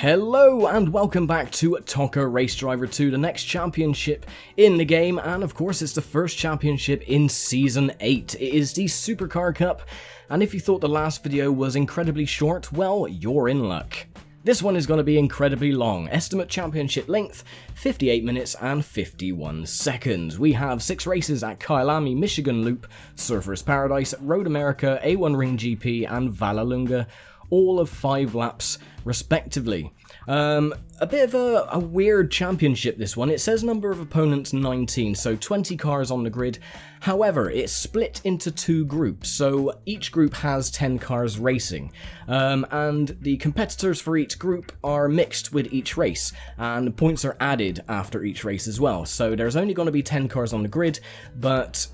Hello and welcome back to ToCA Race Driver 2, the next championship in the game, and of course it's the first championship in Season 8. It is the Supercar Cup, and if you thought the last video was incredibly short, well, you're in luck. This one is going to be incredibly long. Estimate championship length, 58 minutes and 51 seconds. We have 6 races at Kyalami, Michigan Loop, Surfers Paradise, Road America, A1 Ring GP and Vallelunga, all of 5 laps respectively. A bit of a weird championship, this one. It says number of opponents 19, so 20 cars on the grid. However, it's split into 2 groups, so each group has 10 cars racing. And the competitors for each group are mixed with each race, and points are added after each race as well. So there's only going to be 10 cars on the grid, but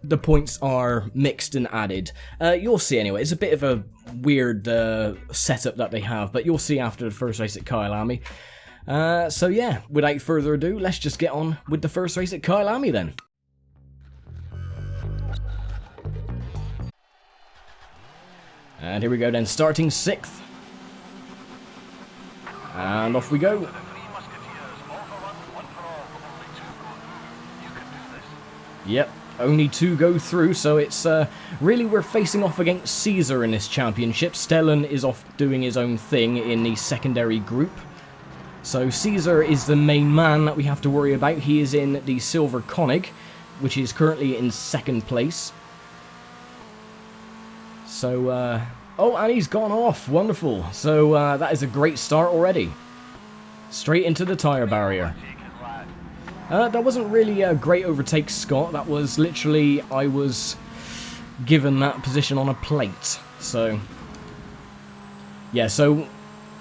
the points are mixed and added. You'll see anyway. It's a bit of a weird setup that they have, but you'll see after the first race at Kyalami. So yeah, without further ado, let's just get on with the first race at Kyalami then. And here we go then, starting 6th. And off we go. Yep. Only 2 go through, so it's really we're facing off against Caesar in this championship. Stellan is off doing his own thing in the secondary group. So Caesar is the main man that we have to worry about. He is in the Silver Konig, which is currently in 2nd place. So, oh, and he's gone off. Wonderful. So that is a great start already. Straight into the tyre barrier. That wasn't really a great overtake, Scott. That was literally, I was given that position on a plate. So, yeah, so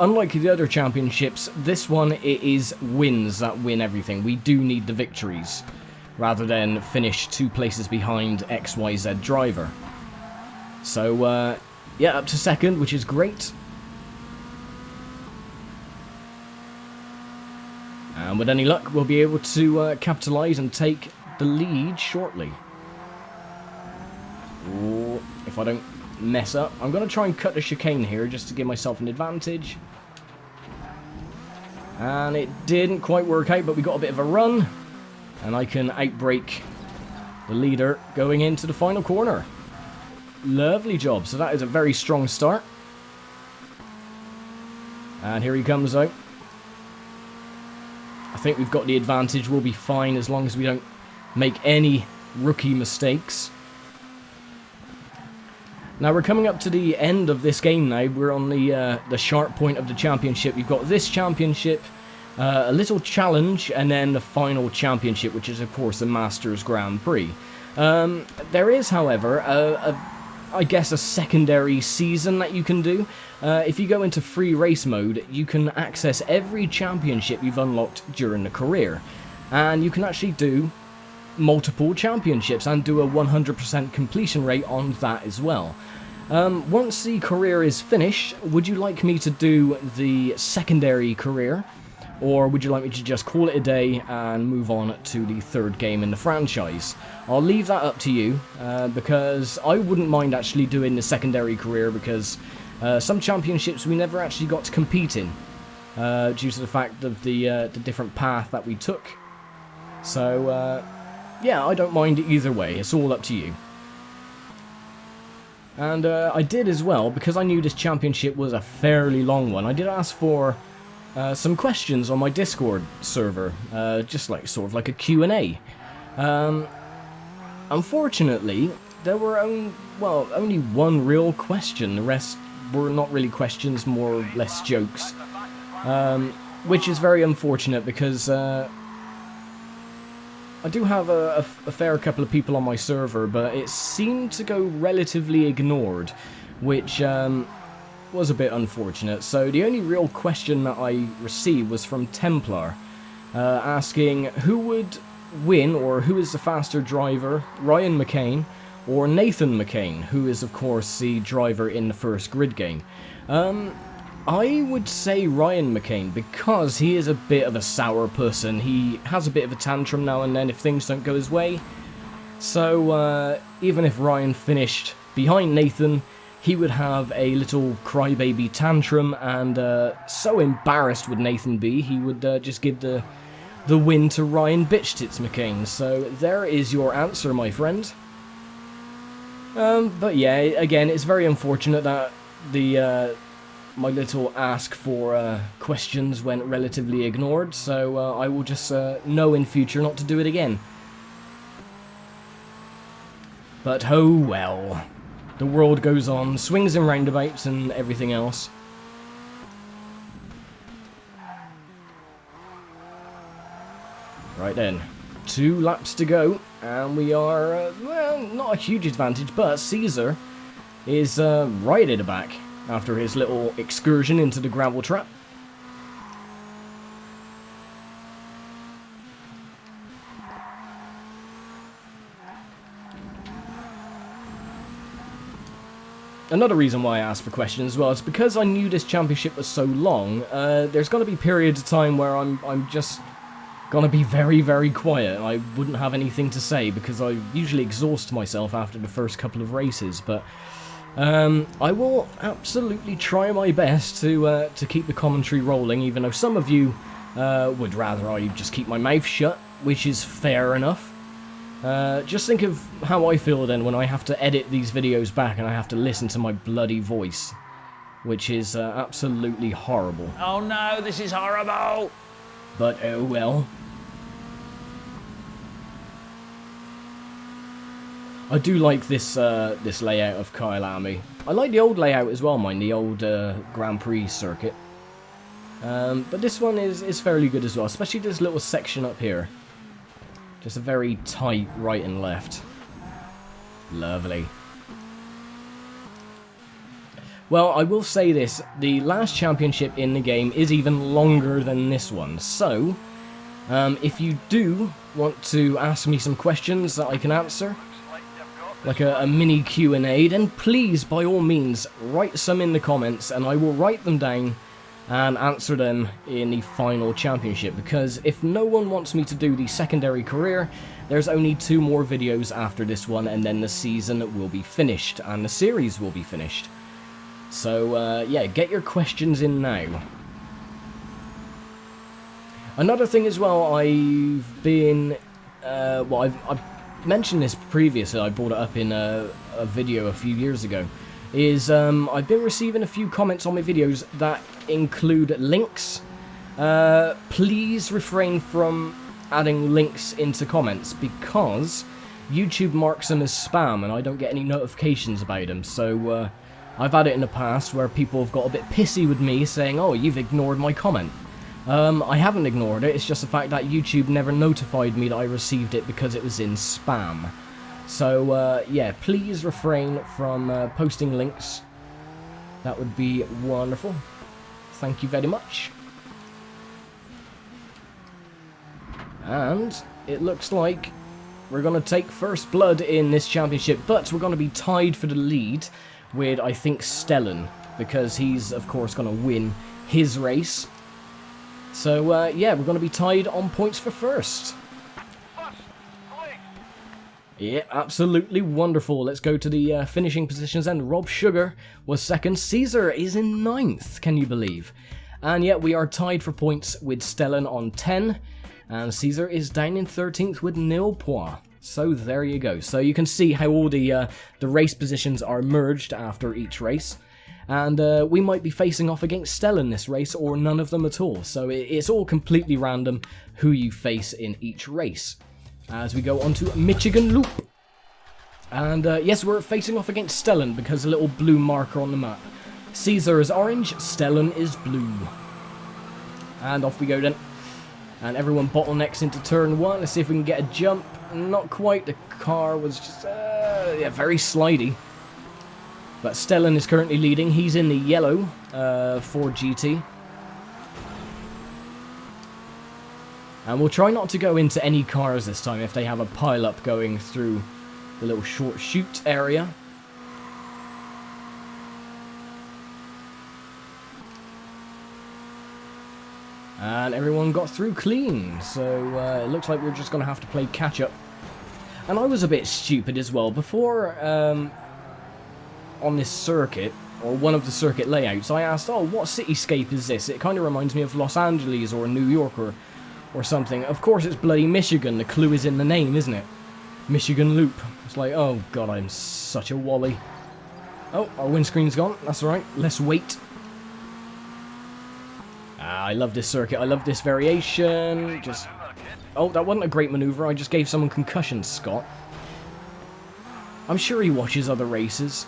unlike the other championships, this one, it is wins that win everything. We do need the victories, rather than finish 2 places behind XYZ driver. So, yeah, up to 2nd, which is great. And with any luck, we'll be able to capitalise and take the lead shortly. Ooh, if I don't mess up. I'm going to try and cut the chicane here just to give myself an advantage. And it didn't quite work out, but we got a bit of a run. And I can outbrake the leader going into the final corner. Lovely job. So that is a very strong start. And here he comes out. I think we've got the advantage. We'll be fine as long as we don't make any rookie mistakes. Now we're coming up to the end of this game now. We're on the sharp point of the championship. You've got this championship, a little challenge, and then the final championship, which is of course the Masters Grand Prix. There is, however, I guess a secondary season that you can do. If you go into free race mode, you can access every championship you've unlocked during the career. And you can actually do multiple championships and do a 100% completion rate on that as well. Once the career is finished, would you like me to do the secondary career? Or would you like me to just call it a day and move on to the 3rd game in the franchise? I'll leave that up to you, because I wouldn't mind actually doing the secondary career, because some championships we never actually got to compete in, due to the fact of the different path that we took. So, yeah, I don't mind either way, it's all up to you. And I did as well, because I knew this championship was a fairly long one, I did ask for some questions on my Discord server, just like sort of like a Q&A. Unfortunately, there were only one real question. The rest were not really questions, more or less jokes, which is very unfortunate because I do have a fair couple of people on my server, but it seemed to go relatively ignored, which was a bit unfortunate. So the only real question that I received was from Templar, asking who would win, or who is the faster driver, Ryan McCain or Nathan McCain, who is of course the driver in the first grid game. I would say Ryan McCain, because he is a bit of a sour person. He has a bit of a tantrum now and then if things don't go his way. So even if Ryan finished behind Nathan, he would have a little crybaby tantrum, and so embarrassed would Nathan be, he would just give the win to Ryan Bitchtits McCain. So there is your answer, my friend. But yeah, again, it's very unfortunate that my little ask for questions went relatively ignored, so I will just know in future not to do it again. But oh well. The world goes on, swings and roundabouts and everything else. Right then, 2 laps to go, and we are, well, not a huge advantage, but Caesar is right at the back after his little excursion into the gravel trap. Another reason why I asked for questions as well is because I knew this championship was so long, there's going to be periods of time where I'm just going to be very, very quiet. I wouldn't have anything to say because I usually exhaust myself after the first couple of races, but I will absolutely try my best to keep the commentary rolling, even though some of you would rather I just keep my mouth shut, which is fair enough. Just think of how I feel then when I have to edit these videos back and I have to listen to my bloody voice, which is absolutely horrible. Oh no, this is horrible! But oh well. I do like this this layout of Kyalami. I like the old layout as well, mind, the old Grand Prix circuit. But this one is fairly good as well, especially this little section up here. Just a very tight right and left. Lovely. Well, I will say this, the last championship in the game is even longer than this one, so if you do want to ask me some questions that I can answer, like a mini Q&A, then please, by all means, write some in the comments and I will write them down and answer them in the final championship, because if no one wants me to do the secondary career, there's only 2 more videos after this one and then the season will be finished and the series will be finished. So yeah, get your questions in now. Another thing as well, I've been, well, I've mentioned this previously, I brought it up in a video a few years ago, is I've been receiving a few comments on my videos that include links. Please refrain from adding links into comments because YouTube marks them as spam and I don't get any notifications about them. So I've had it in the past where people have got a bit pissy with me saying, oh, you've ignored my comment. I haven't ignored it, it's just the fact that YouTube never notified me that I received it because it was in spam. So, yeah, please refrain from posting links. That would be wonderful. Thank you very much. And it looks like we're going to take first blood in this championship, but we're going to be tied for the lead with, I think, Stellan, because he's, of course, going to win his race. So, yeah, we're going to be tied on points for first. Yeah, absolutely wonderful. Let's go to the finishing positions, and Rob Sugar was second. Caesar is in 9th, can you believe? And yet we are tied for points with Stellan on 10, and Caesar is down in 13th with 0 points. So there you go. So you can see how all the race positions are merged after each race. And we might be facing off against Stellan this race, or none of them at all. So it's all completely random who you face in each race. As we go on to Michigan Loop. And yes, we're facing off against Stellan because a little blue marker on the map. Caesar is orange, Stellan is blue. And off we go then. And everyone bottlenecks into turn 1. Let's see if we can get a jump. Not quite, the car was just yeah, very slidey. But Stellan is currently leading. He's in the yellow Ford GT. And we'll try not to go into any cars this time if they have a pile-up going through the little short chute area. And everyone got through clean, so it looks like we're just going to have to play catch-up. And I was a bit stupid as well. Before on this circuit, or one of the circuit layouts, I asked, oh, what cityscape is this? It kind of reminds me of Los Angeles or New York or something. Of course it's bloody Michigan, the clue is in the name, isn't it? Michigan Loop. It's like, oh god, I'm such a wally. Oh, our windscreen's gone, that's alright, let's wait. I love this circuit, I love this variation, just... Oh, that wasn't a great manoeuvre, I just gave someone concussion, Scott. I'm sure he watches other races.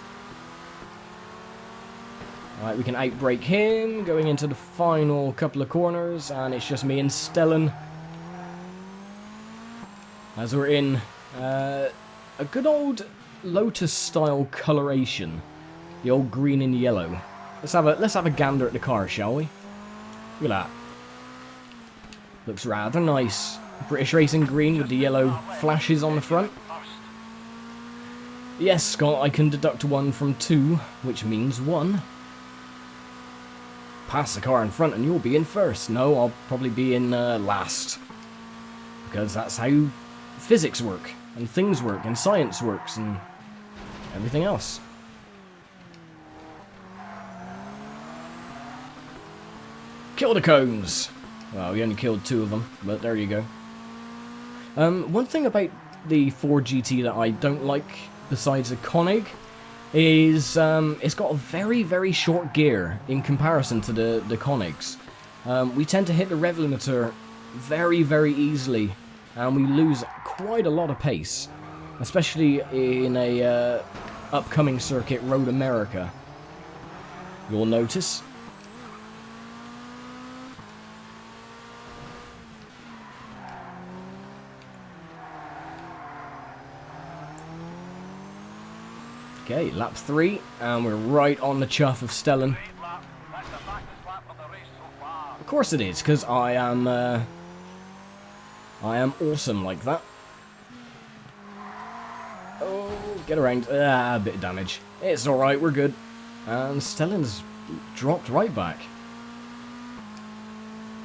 Alright, we can outbrake him, going into the final couple of corners, and it's just me and Stellan. As we're in a good old Lotus-style coloration. The old green and yellow. Let's have a gander at the car, shall we? Look at that. Looks rather nice. British Racing green with the yellow flashes on the front. Yes, Scott, I can deduct 1 from 2, which means 1. Pass the car in front and you'll be in first. No, I'll probably be in last. Because that's how physics work, and things work, and science works, and everything else. Kill the cones! Well, we only killed 2 of them, but there you go. One thing about the Ford GT that I don't like, besides the Koenig, is it's got a very, very short gear in comparison to the Koenigs. We tend to hit the rev limiter very, very easily, and we lose quite a lot of pace, especially in a upcoming circuit, Road America. You'll notice. Okay, lap 3, and we're right on the chuff of Stellan. Of course it is, because I am awesome like that. Oh, get around. A bit of damage. It's alright, we're good. And Stellan's dropped right back.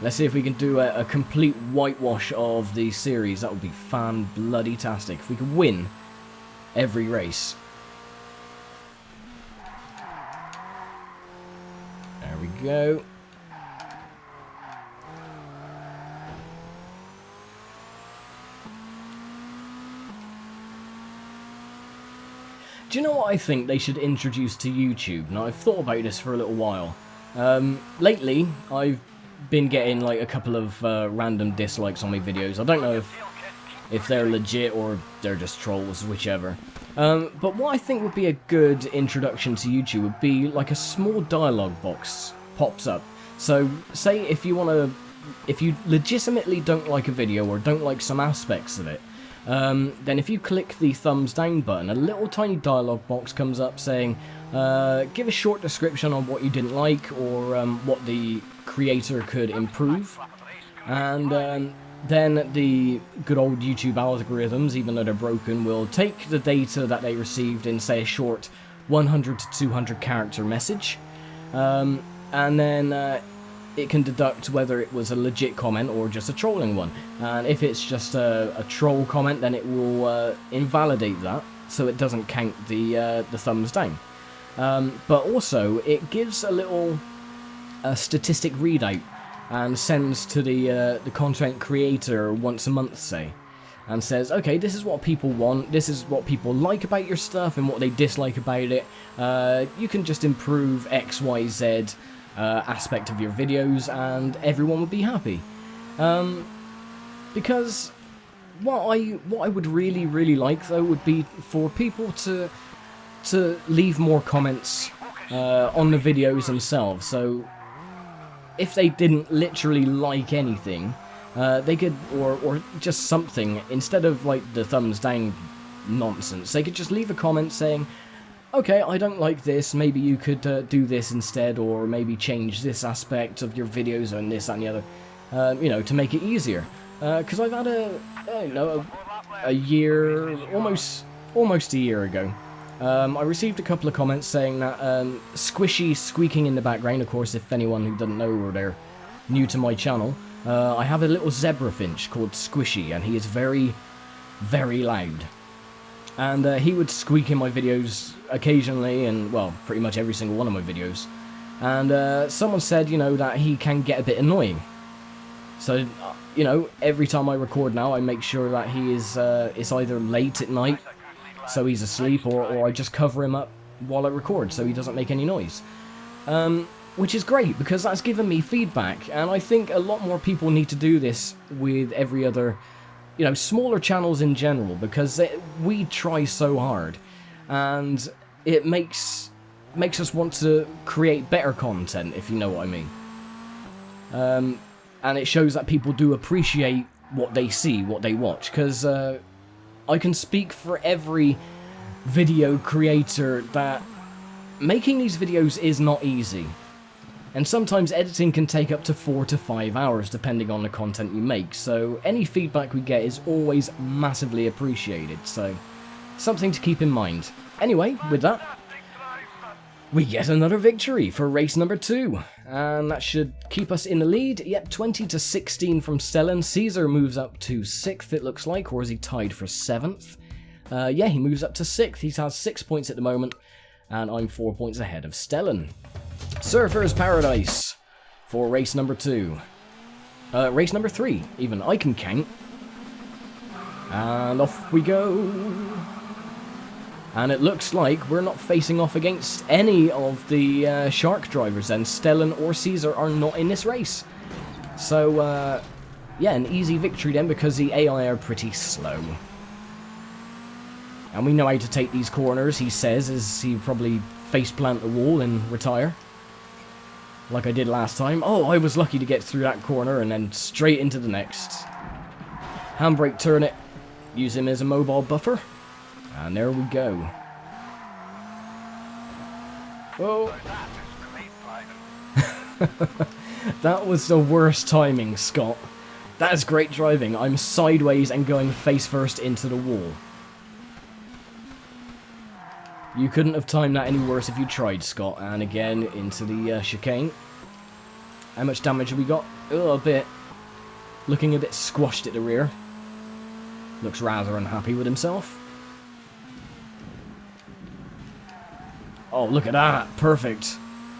Let's see if we can do a complete whitewash of the series. That would be fan-bloody-tastic. If we could win every race. There we go. Do you know what I think they should introduce to YouTube? Now, I've thought about this for a little while. Lately, I've been getting like a couple of random dislikes on my videos. I don't know if they're legit or they're just trolls, whichever. But what I think would be a good introduction to YouTube would be like a small dialogue box pops up. So, say if you legitimately don't like a video or don't like some aspects of it, then if you click the thumbs down button, a little tiny dialogue box comes up saying, give a short description on what you didn't like or what the creator could improve. And then the good old YouTube algorithms, even though they're broken, will take the data that they received in, say, a short 100 to 200 character message, and then it can deduct whether it was a legit comment or just a trolling one. And if it's just a troll comment, then it will invalidate that, so it doesn't count the thumbs down. But also, it gives a little statistic readout and sends to the content creator once a month, say, and says, okay, this is what people want, this is what people like about your stuff and what they dislike about it. You can just improve X, Y, Z aspect of your videos and everyone would be happy. Because what I would really, really like, though, would be for people to leave more comments on the videos themselves. So if they didn't literally like anything, they could, or just something, instead of like the thumbs down nonsense, they could just leave a comment saying, okay, I don't like this, maybe you could do this instead, or maybe change this aspect of your videos and this, that, and the other, you know, to make it easier. Because I've had a year, almost a year ago, I received a couple of comments saying that Squishy squeaking in the background. Of course, if anyone who doesn't know or they're new to my channel, I have a little zebra finch called Squishy, and he is very, very loud. And he would squeak in my videos occasionally, and, well, pretty much every single one of my videos. And someone said, you know, that he can get a bit annoying. So, you know, every time I record now, I make sure that he is, it's either late at night, so he's asleep, or I just cover him up while I record, so he doesn't make any noise. Which is great, because that's given me feedback, and I think a lot more people need to do this with every other, you know, smaller channels in general, because we try so hard, and it makes us want to create better content, if you know what I mean. And it shows that people do appreciate what they see, what they watch, because I can speak for every video creator that making these videos is not easy. And sometimes editing can take up to 4 to 5 hours depending on the content you make, so any feedback we get is always massively appreciated, so something to keep in mind. Anyway, with that, we get another victory for race number 2, and that should keep us in the lead. Yep, 20 to 16 from Stellan. Caesar moves up to 6th, it looks like, or is he tied for 7th? Yeah, he moves up to 6th, he has 6 points at the moment, and I'm 4 points ahead of Stellan. Surfer's Paradise for race number 2. Race number 3, even. I can count. And off we go. And it looks like we're not facing off against any of the shark drivers, and Stellan or Caesar are not in this race. So, yeah, an easy victory then, because the AI are pretty slow. And we know how to take these corners, he says, as he probably faceplant the wall and retire. Like I did last time. Oh, I was lucky to get through that corner and then straight into the next. Handbrake turn it. Use him as a mobile buffer. And there we go. Oh. That was the worst timing, Scott. That is great driving. I'm sideways and going face first into the wall. You couldn't have timed that any worse if you tried, Scott. And again, into the chicane. How much damage have we got? Oh, a bit. Looking a bit squashed at the rear. Looks rather unhappy with himself. Oh, look at that. Perfect.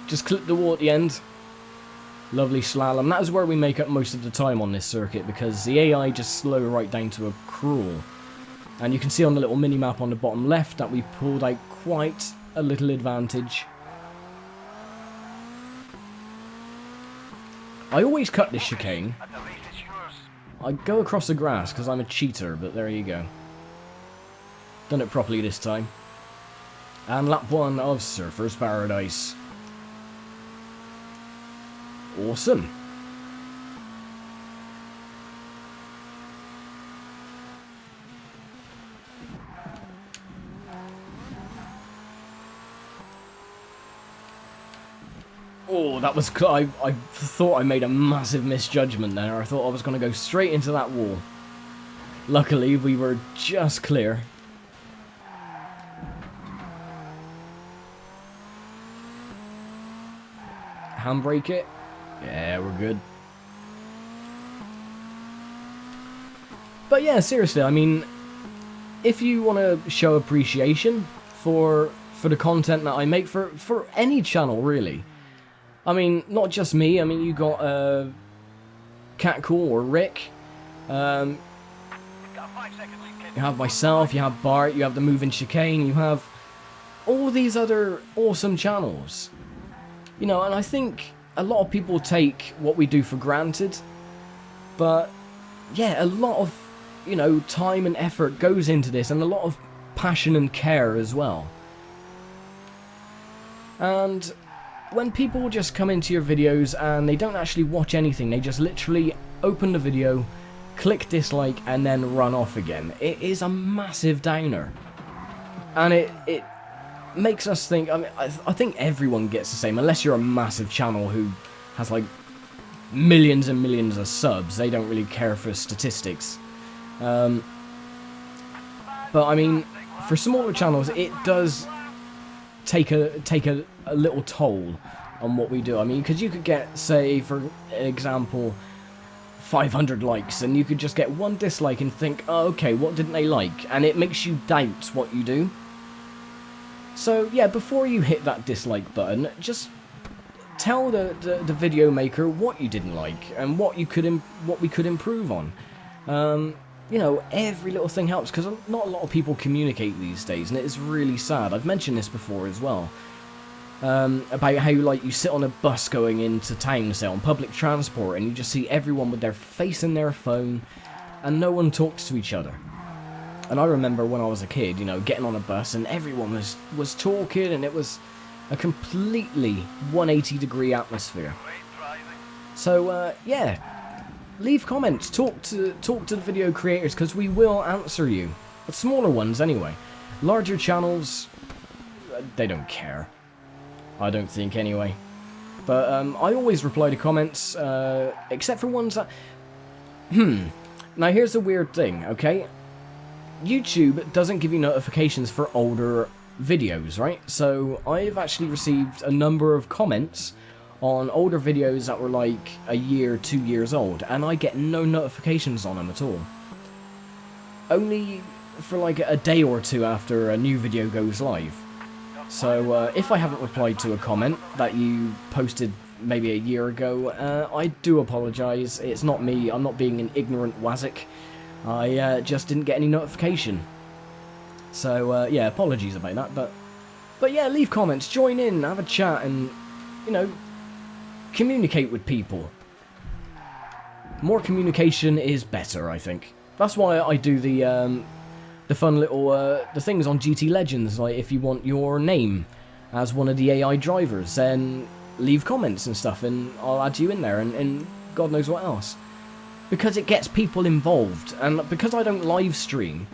Just clip the wall at the end. Lovely slalom. That is where we make up most of the time on this circuit, because the AI just slow right down to a crawl. And you can see on the little mini-map on the bottom left that we've pulled out quite a little advantage. I always cut this chicane. I go across the grass because I'm a cheater, but there you go. Done it properly this time. And lap 1 of Surfer's Paradise. Awesome. Oh, that was... I thought I made a massive misjudgment there. I thought I was going to go straight into that wall. Luckily, we were just clear. Handbrake it. Yeah, we're good. But yeah, seriously, I mean, if you want to show appreciation for the content that I make, for any channel, really. I mean, not just me. I mean, you got Catcool or Rick. You have myself, you have Bart, you have the Moving Chicane, you have all these other awesome channels. You know, and I think a lot of people take what we do for granted. But, yeah, a lot of, you know, time and effort goes into this, and a lot of passion and care as well. And when people just come into your videos and they don't actually watch anything, they just literally open the video, click dislike, and then run off again, it is a massive downer. And it makes us think, I mean, I think everyone gets the same, unless you're a massive channel who has like millions and millions of subs. They don't really care for statistics. But I mean, for smaller channels, it does take a little toll on what we do. I mean, because you could get, say, for example, 500 likes, and you could just get one dislike and think, oh, okay, what didn't they like? And it makes you doubt what you do. So yeah, before you hit that dislike button, just tell the video maker what you didn't like and what we could improve on. You know, every little thing helps, because not a lot of people communicate these days, and it is really sad. I've mentioned this before as well. About how, like, you sit on a bus going into town, say, on public transport, and you just see everyone with their face in their phone, and no one talks to each other. And I remember when I was a kid, you know, getting on a bus, and everyone was talking, and it was a completely 180-degree atmosphere. So, yeah, leave comments, talk to the video creators, because we will answer you. But smaller ones, anyway. Larger channels, they don't care. I don't think, anyway. But I always reply to comments, except for ones that... Now, here's the weird thing, okay? YouTube doesn't give you notifications for older videos, right? So, I've actually received a number of comments on older videos that were like a year, 2 years old, and I get no notifications on them at all. Only for like a day or two after a new video goes live. So, if I haven't replied to a comment that you posted maybe a year ago, I do apologise. It's not me. I'm not being an ignorant wazzick. I just didn't get any notification. So, yeah, apologies about that. But yeah, leave comments, join in, have a chat, and, you know, communicate with people. More communication is better, I think. That's why I do the fun little the things on GT Legends, like if you want your name as one of the AI drivers, then leave comments and stuff, and I'll add you in there, and God knows what else. Because it gets people involved, and because I don't live stream,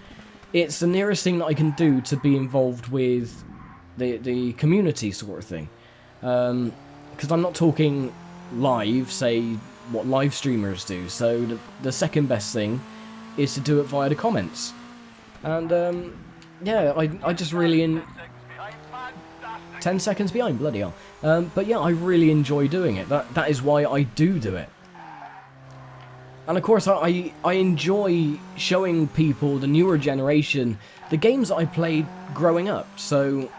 it's the nearest thing that I can do to be involved with the community sort of thing. Because I'm not talking live, say, what live streamers do, so the second best thing is to do it via the comments. And, yeah, I just really... 10 seconds behind, bloody hell. But yeah, I really enjoy doing it. That is why I do it. And of course, I enjoy showing people, the newer generation, the games that I played growing up. So,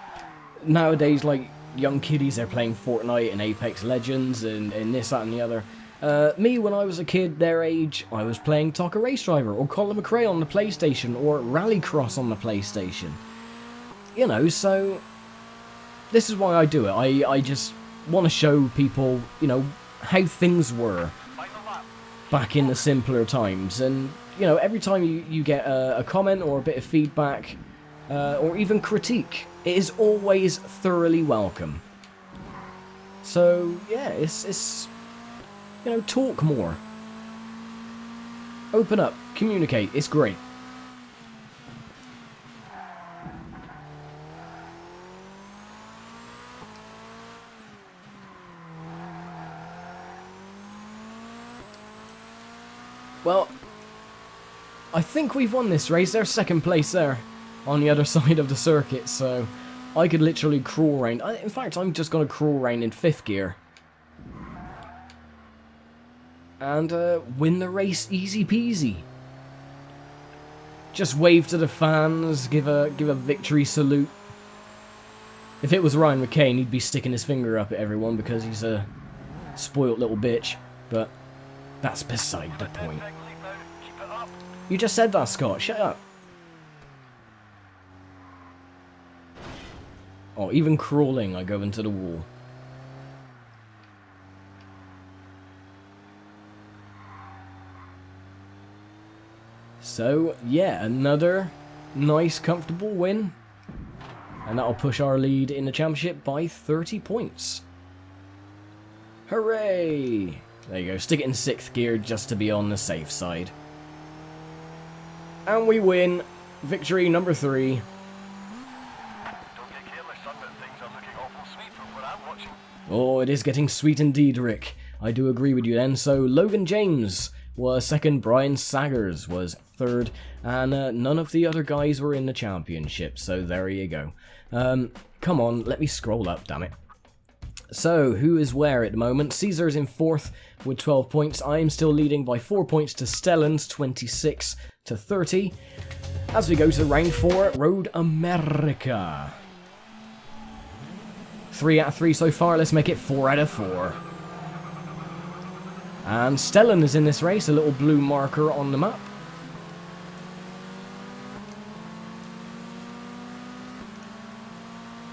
nowadays, like, young kiddies, they're playing Fortnite and Apex Legends and this, that, and the other. Me, when I was a kid their age, I was playing ToCA Race Driver, or Colin McRae on the PlayStation, or Rallycross on the PlayStation. You know, so this is why I do it. I just want to show people, you know, how things were back in the simpler times. And, you know, every time you get a comment or a bit of feedback, or even critique, it is always thoroughly welcome. So, yeah, it's you know, talk more. Open up, communicate, it's great. Well, I think we've won this race. There's second place there on the other side of the circuit, so I could literally crawl around. In fact, I'm just going to crawl around in 5th gear. And win the race easy peasy. Just wave to the fans, give a victory salute. If it was Ryan McCain, he'd be sticking his finger up at everyone because he's a spoilt little bitch. But that's beside the point. You just said that, Scott. Shut up. Oh, even crawling, I go into the wall. So, yeah, another nice, comfortable win. And that'll push our lead in the championship by 30 points. Hooray! There you go, stick it in 6th gear just to be on the safe side. And we win. Victory number 3. Oh, it is getting sweet indeed, Rick. I do agree with you then. So, Logan James was 2nd, Brian Saggers was 3rd, and none of the other guys were in the championship, so there you go. Come on, let me scroll up, damn it. So, who is where at the moment? Caesar's in 4th with 12 points. I am still leading by 4 points to Stellan's 26 to 30. As we go to round 4, Road America. 3 out of 3 so far, let's make it 4 out of 4. And Stellan is in this race, a little blue marker on the map.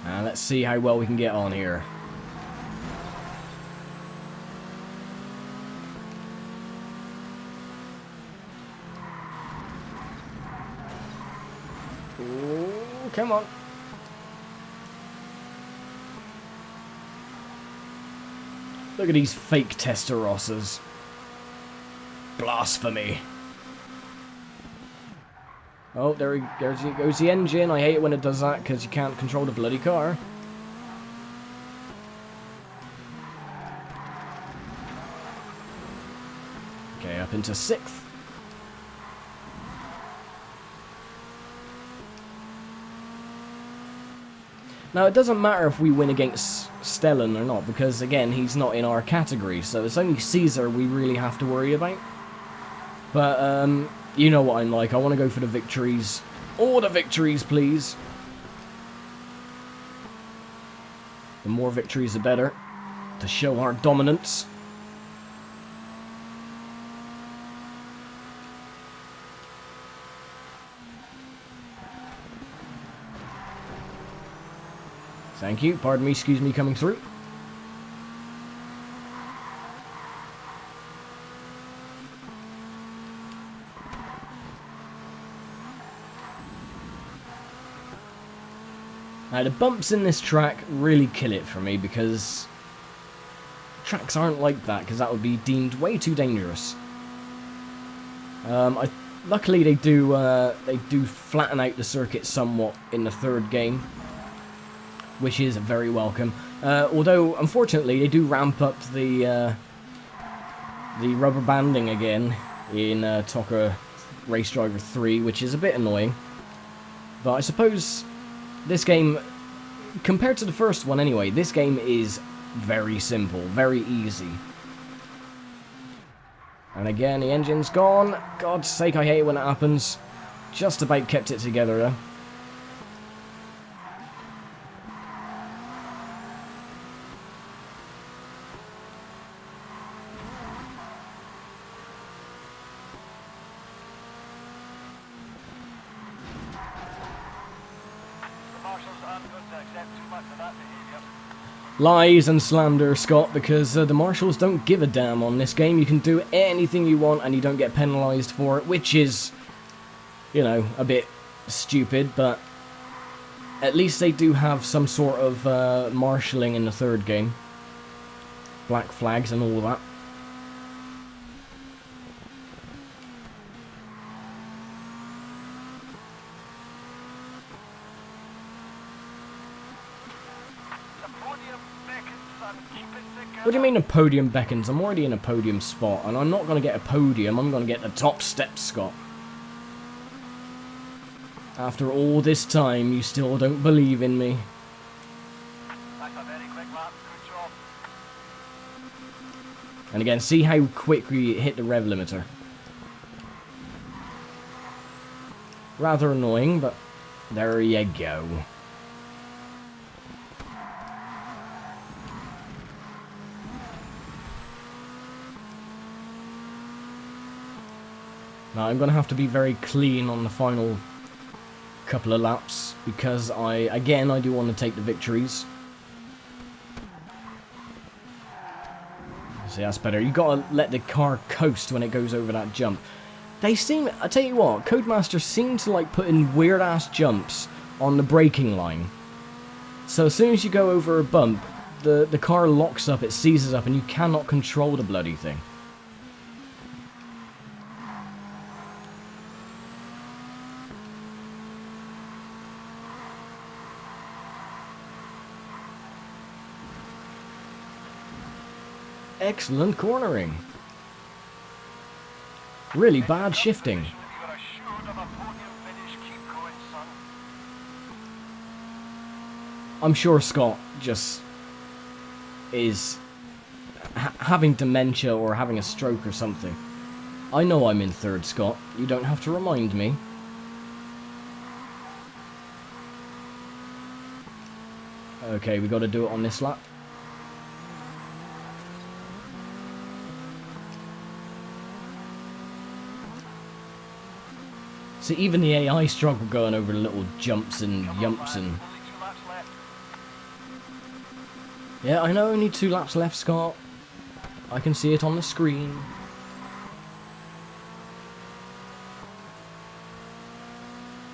And let's see how well we can get on here. Ooh, come on. Look at these fake Testarossas. Blasphemy. Oh, there goes the engine. I hate it when it does that because you can't control the bloody car. Okay, up into 6th. Now, it doesn't matter if we win against Stellan or not, because, again, he's not in our category, so it's only Caesar we really have to worry about. But, you know what I'm like. I want to go for the victories. All the victories, please. The more victories, the better, to show our dominance. Thank you. Pardon me, excuse me coming through. Now, the bumps in this track really kill it for me because tracks aren't like that, because that would be deemed way too dangerous. Luckily, they do flatten out the circuit somewhat in the 3rd game, which is very welcome. Although, unfortunately, they do ramp up the rubber banding again in ToCA Race Driver 3, which is a bit annoying. But I suppose this game, compared to the first one anyway, this game is very simple, very easy. And again, the engine's gone. God's sake, I hate it when it happens. Just about kept it together, though. Lies and slander, Scott, because the marshals don't give a damn on this game. You can do anything you want and you don't get penalised for it, which is, you know, a bit stupid, but at least they do have some sort of marshalling in the 3rd game. Black flags and all that. What do you mean a podium beckons? I'm already in a podium spot, and I'm not going to get a podium, I'm going to get the top step, Scott. After all this time, you still don't believe in me. That's a very quick lap. Good job. And again, see how quick we hit the rev limiter. Rather annoying, but there you go. Now, I'm going to have to be very clean on the final couple of laps, because I do want to take the victories. See, that's better. You got to let the car coast when it goes over that jump. They seem, I tell you what, Codemasters seem to like put in weird-ass jumps on the braking line. So as soon as you go over a bump, the car locks up, it seizes up, and you cannot control the bloody thing. Excellent cornering. Really bad shifting. I'm sure Scott just is having dementia or having a stroke or something. I know I'm in third, Scott. You don't have to remind me. Okay, we got to do it on this lap. So even the AI struggle going over the little jumps and yumps and... Only 2 laps left. Yeah, I know, only 2 laps left, Scott. I can see it on the screen.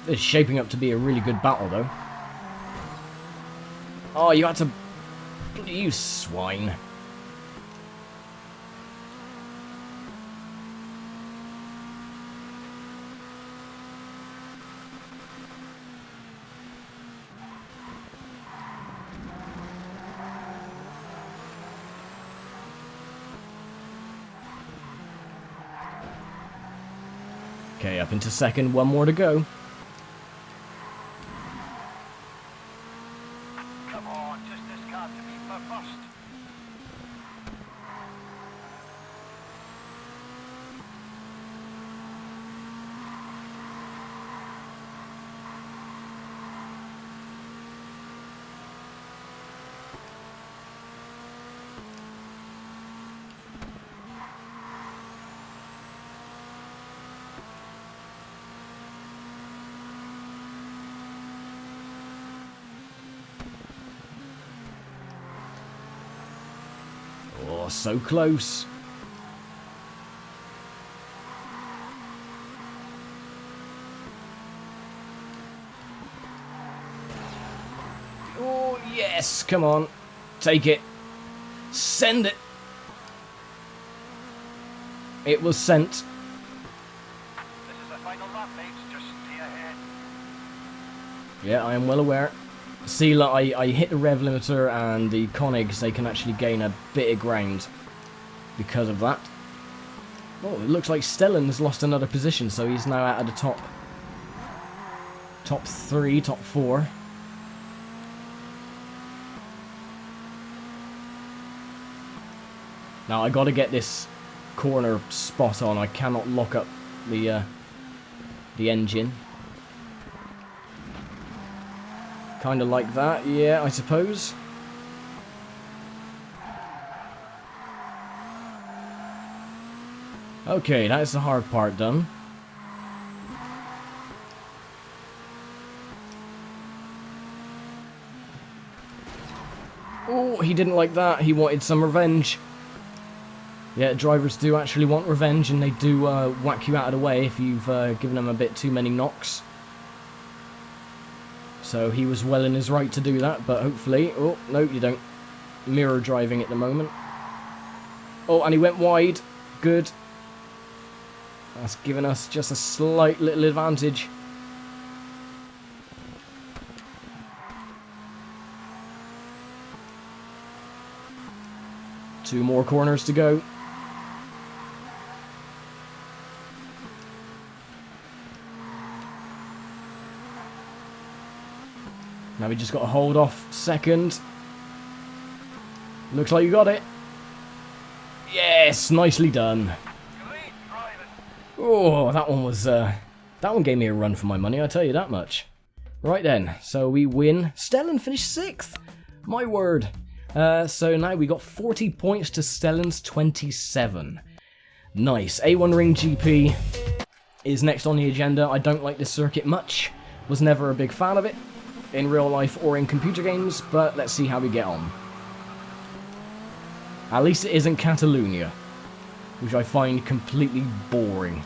It's shaping up to be a really good battle, though. Oh, you had to... You swine. Okay, up into second, 1 more to go. Come on, just this car to be for first. Oh, so close. Oh, yes, come on. Take it. Send it. It was sent. This is the final lap, mates. Just stay ahead. Yeah, I am well aware. See, like, I hit the rev limiter and the Koenigs, they can actually gain a bit of ground because of that. Oh, it looks like Stellan has lost another position, so he's now out of the top 3, top 4. Now I got to get this corner spot on. I cannot lock up the engine. Kind of like that, yeah, I suppose. Okay, that's the hard part done. Oh, he didn't like that. He wanted some revenge. Yeah, drivers do actually want revenge, and they do whack you out of the way if you've given them a bit too many knocks. So he was well in his right to do that, but hopefully... Oh, no, you don't. Mirror driving at the moment. Oh, and he went wide. Good. That's given us just a slight little advantage. Two more corners to go. Now we just got to hold off second. Looks like you got it. Yes, nicely done. Great driving. Oh, that one was, that one gave me a run for my money, I tell you that much. Right then, so we win. Stellan finished 6th. My word. So now we got 40 points to Stellan's 27. Nice. A1 Ring GP is next on the agenda. I don't like this circuit much. Was never a big fan of it in real life or in computer games, but let's see how we get on. At least it isn't Catalonia, which I find completely boring.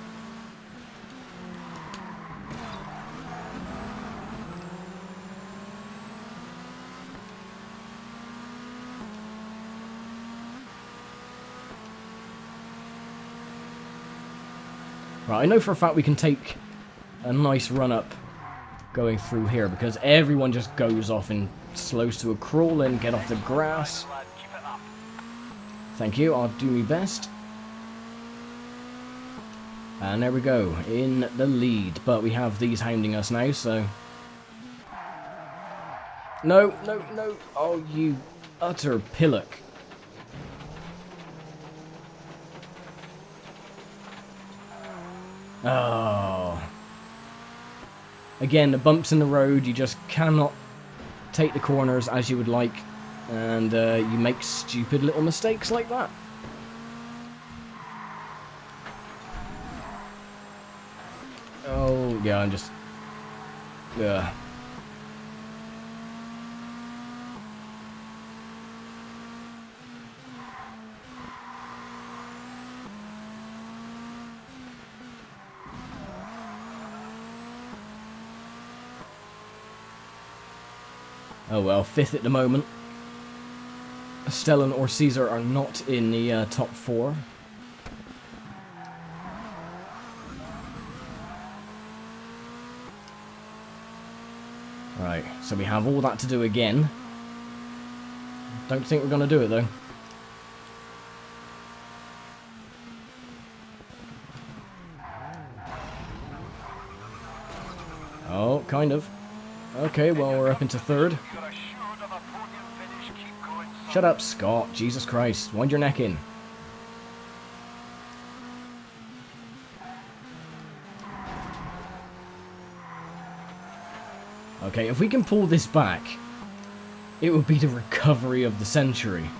Right, I know for a fact we can take a nice run up going through here, because everyone just goes off and slows to a crawl and get off the grass. Lad, keep it up. Thank you, I'll do my best. And there we go, in the lead. But we have these hounding us now, so... No, no, no. Oh, you utter pillock. Oh. Again, the bumps in the road, you just cannot take the corners as you would like, and you make stupid little mistakes like that. Oh, yeah, I'm just... Yeah. Oh well, 5th at the moment. Stellan or Caesar are not in the top 4. Right, so we have all that to do again. Don't think we're going to do it though. Oh, kind of. Okay, well we're up into 3rd. You're assured of a podium finish. Keep going, son. Shut up, Scott. Jesus Christ. Wind your neck in. Okay, if we can pull this back, it would be the recovery of the century.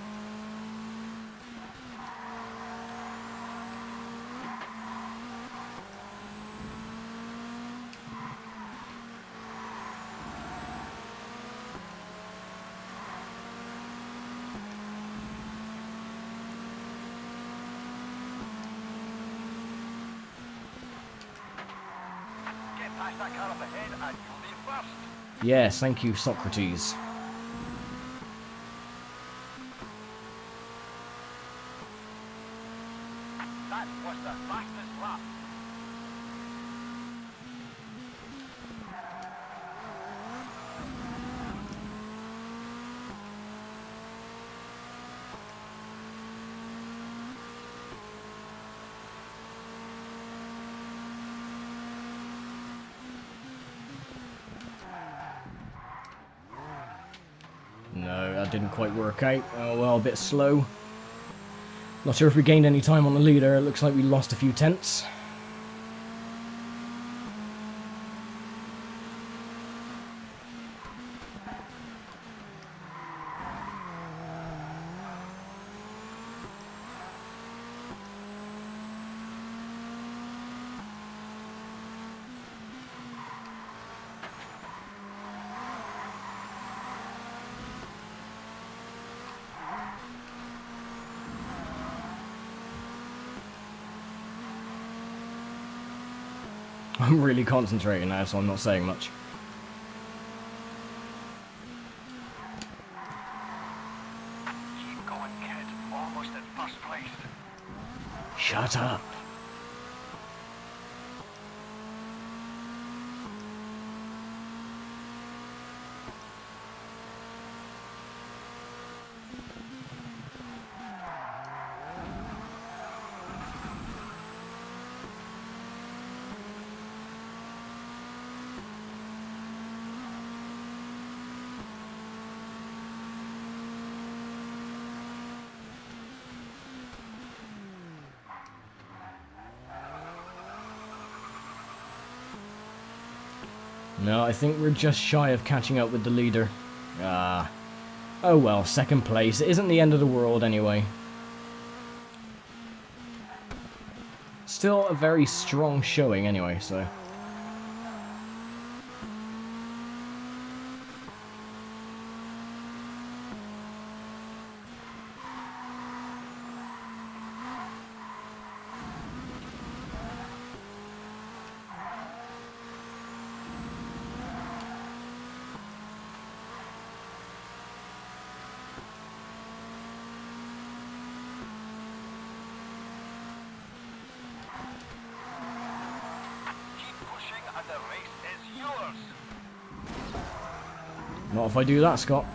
Get past that car up ahead and you'll be first. Yes, thank you, Socrates. That was the fastest lap. No, that didn't quite work out. Oh well, a bit slow. Not sure if we gained any time on the leader. It looks like we lost a few tenths. I'm really concentrating now, so I'm not saying much. Keep going, kid. Almost in first place. Shut up. No, I think we're just shy of catching up with the leader. Ah. Oh well, 2nd place. It isn't the end of the world anyway. Still a very strong showing anyway, so... Keep pushing and the race is yours. Not if I do that, Scott.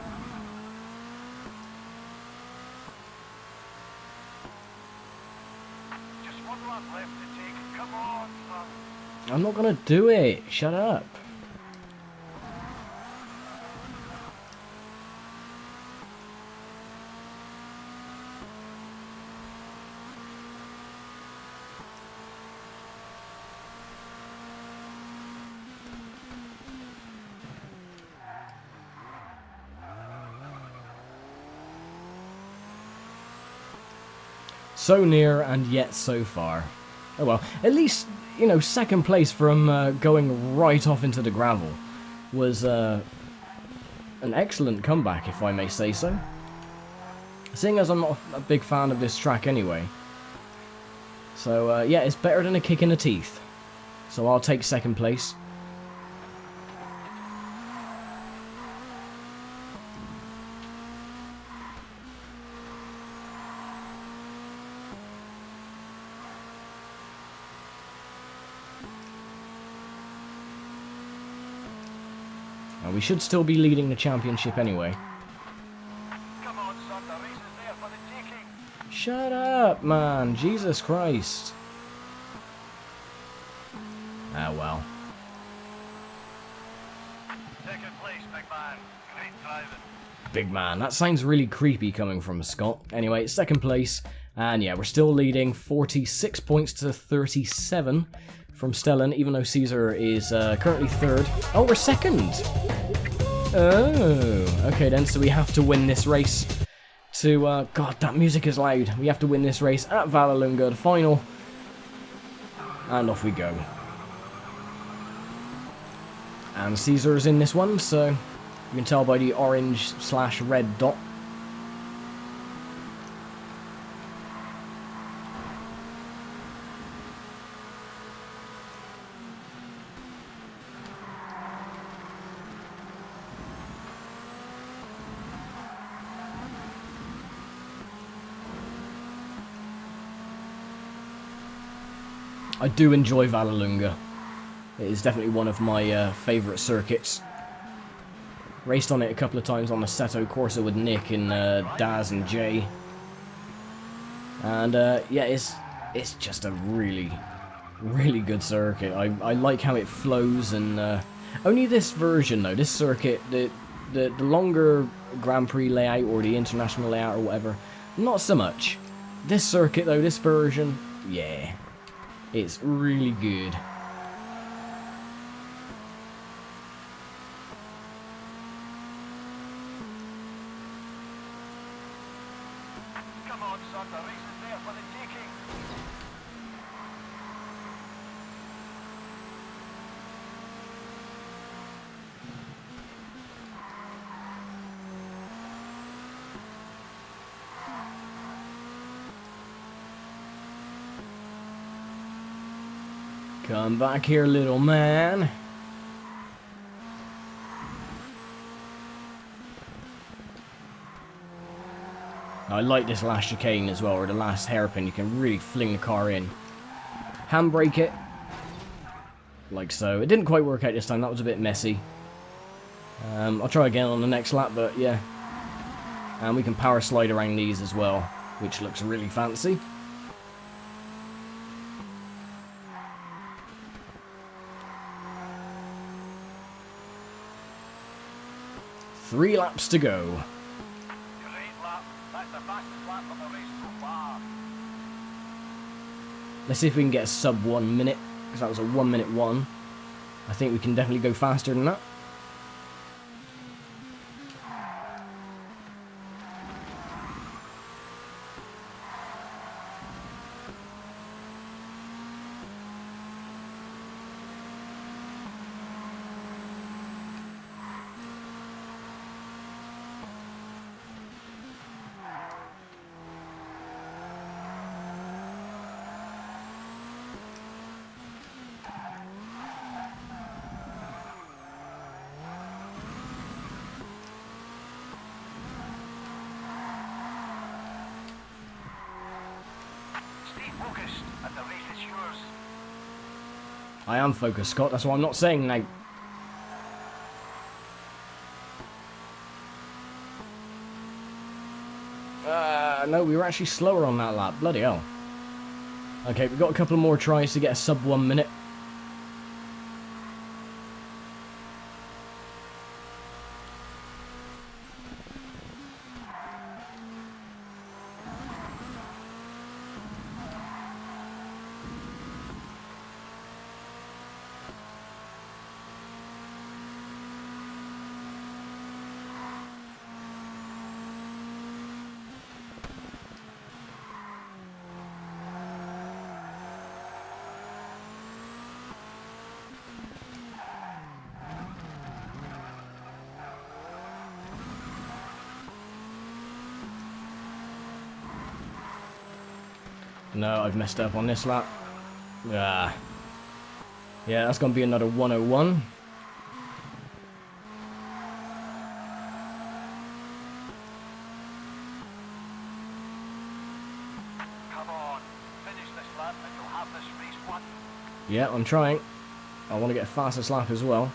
Just one lap left to take. Come on, son. I'm not gonna do it. Shut up. So near and yet so far. Oh well, at least, you know, second place from going right off into the gravel was an excellent comeback, if I may say so. Seeing as I'm not a big fan of this track anyway. So, yeah, it's better than a kick in the teeth. So I'll take second place. We should still be leading the championship anyway. Come on, son, the race is there for the taking. Shut up, man. Jesus Christ. Ah, well. Second place, big man. Great driving. Big man. That sounds really creepy coming from Scott. Anyway, second place. And yeah, we're still leading 46 points to 37 from Stellan, even though Caesar is currently third. Oh, we're second! Oh, okay then, so we have to win this race to, God, that music is loud. We have to win this race at Vallelunga, the final. And off we go. And Caesar is in this one, so you can tell by the orange/red dot. I do enjoy Vallelunga. It is definitely one of my favourite circuits. Raced on it a couple of times on the Seto Corsa with Nick and Daz and Jay. And yeah, it's just a really, really good circuit. I like how it flows, and only this version though, this circuit, the longer Grand Prix layout or the international layout or whatever, not so much. This circuit though, this version, yeah. It's really good. Come on, son, the race is there for the taking. Come back here, little man. I like this last chicane as well, or the last hairpin. You can really fling the car in. Handbrake it. Like so. It didn't quite work out this time. That was a bit messy. I'll try again on the next lap, but yeah. And we can power slide around these as well, which looks really fancy. Three laps to go. Great lap. That's the fastest lap of the race so far. Let's see if we can get a sub 1 minute, because that was a 1 minute one. I think we can definitely go faster than that. Stay focused, and the race is yours. I am focused, Scott, that's what I'm not saying now. No, we were actually slower on that lap. Bloody hell. Okay, we've got a couple more tries to get a sub 1 minute. No, I've messed up on this lap. Ah. Yeah, that's going to be another 101. Come on, finish this lap and you'll have this race won. Yeah, I'm trying. I want to get a fastest lap as well.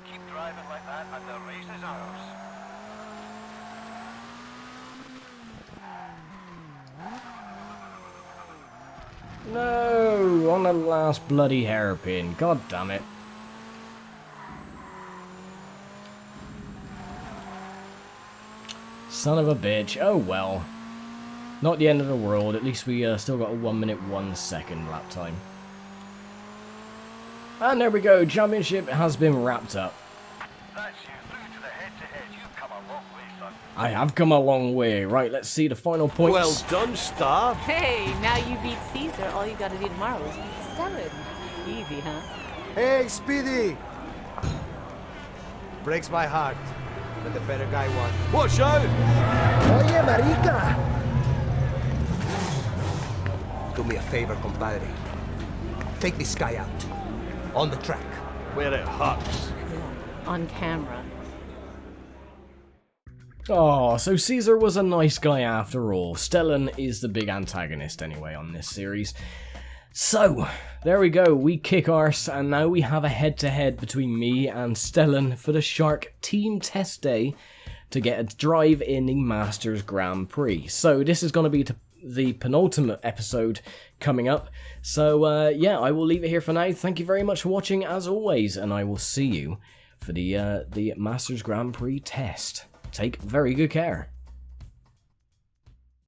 Keep driving like that and the race is ours. No, on the last bloody hairpin. God damn it. Son of a bitch. Oh well. Not the end of the world. At least we still got a 1 minute 1 second lap time. And there we go. Championship has been wrapped up. That's you through to the head-to-head. You've come a long way, son. I have come a long way. Right, let's see the final points. Well done, Star. Hey, now you beat Caesar. All you gotta do tomorrow is beat Stellan. Easy, huh? Hey, Speedy! Breaks my heart, but the better guy won. Watch out! Oye, marica! Do me a favor, compadre. Take this guy out. On the track. Where it hurts. On camera. Oh, so Caesar was a nice guy after all. Stellan is the big antagonist anyway on this series. So, there we go, we kick arse, and now we have a head-to-head between me and Stellan for the Shark Team Test Day to get a drive in the Masters Grand Prix. So this is going to be the penultimate episode coming up. So yeah, I will leave it here for now. Thank you very much for watching as always, and I will see you for the Masters Grand Prix test. Take very good care.